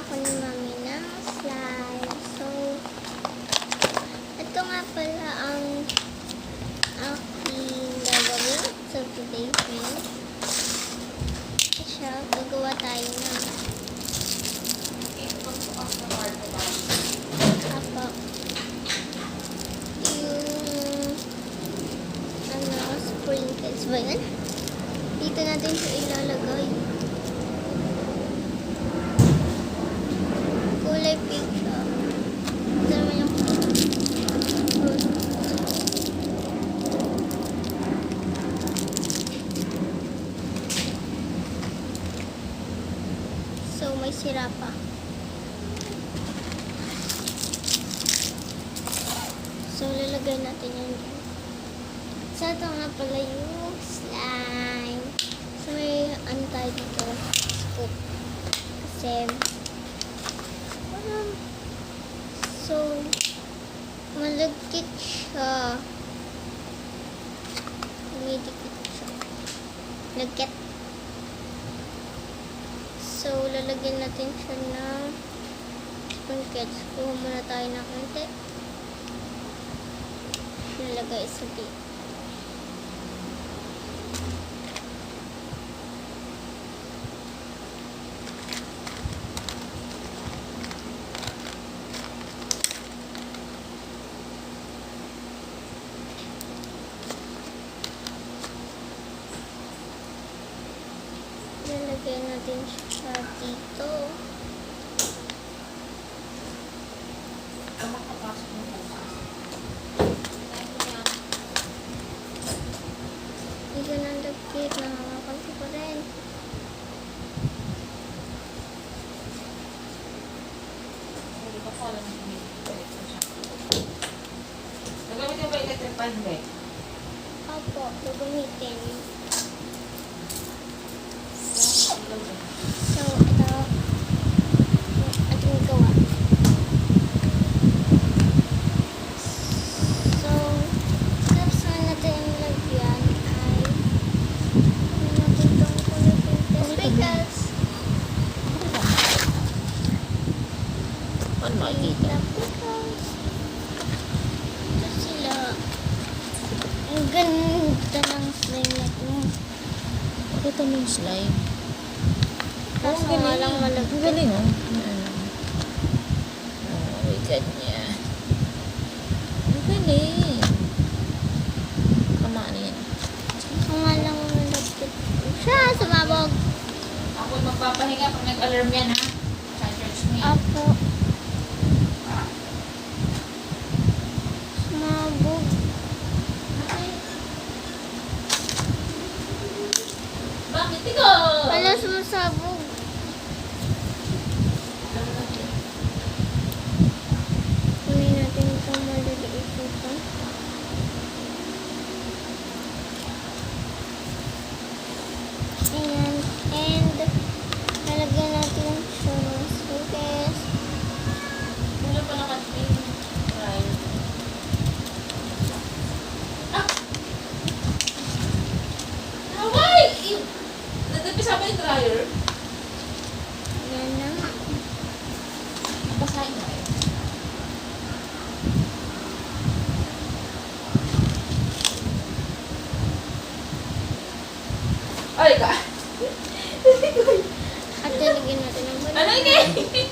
ako ni Mami ng slime. So, ito nga pala ang aking gagawin. So, today friends, siya, gagawa tayo ng apa. Yung sprinkles ba yan? Dito natin siya ilalagay. Kulay pink siya. Ito naman yung so, may sira pa. So, lalagay natin yan dyan. So, ito nga pala yung slime. So, may ano tayo dito? Scoop. Kasi, so, malagkit siya. Lumidikit siya. Lagkit. So, lalagyan natin siya ng sprinkles. Kuha muna tayo ng konti. Nilagay sa dito. Nilagay natin siya dito. Hindi ko nang dagkit. Nangangakan ko pa rin. Nagamit yung ba electric fan, Be? Opo, gagamitin. So, ito yung ating gawa. So, tapos na natin yung lagyan ay ano natin itong kulay pickles. Ano makikita? Pickles. Ito sila. Ang ganda ng slime na ito. Pakita mo yung slime. Kaso nga lang Ang malagkit. galing, oh. Oh, wicked niya. Ang galing. Kamaan yan. Kaso nga lang malagkit. Siya, sumabog. Ako magpapahinga pag nag-alarm yan, ha? Charge me. Apo. Sumabog. Bakit ikaw? Wala sumasabog. Kunin natin itong maliliit ito. Ayan. And, lalagyan natin siya ng sprinkles. Wala pa nakating. Right. Why? Nagpisa ba yung dryer? Ayan na nga. Basahin na eh. Ay ka! At lalagyan natin ng Ano banana. ini?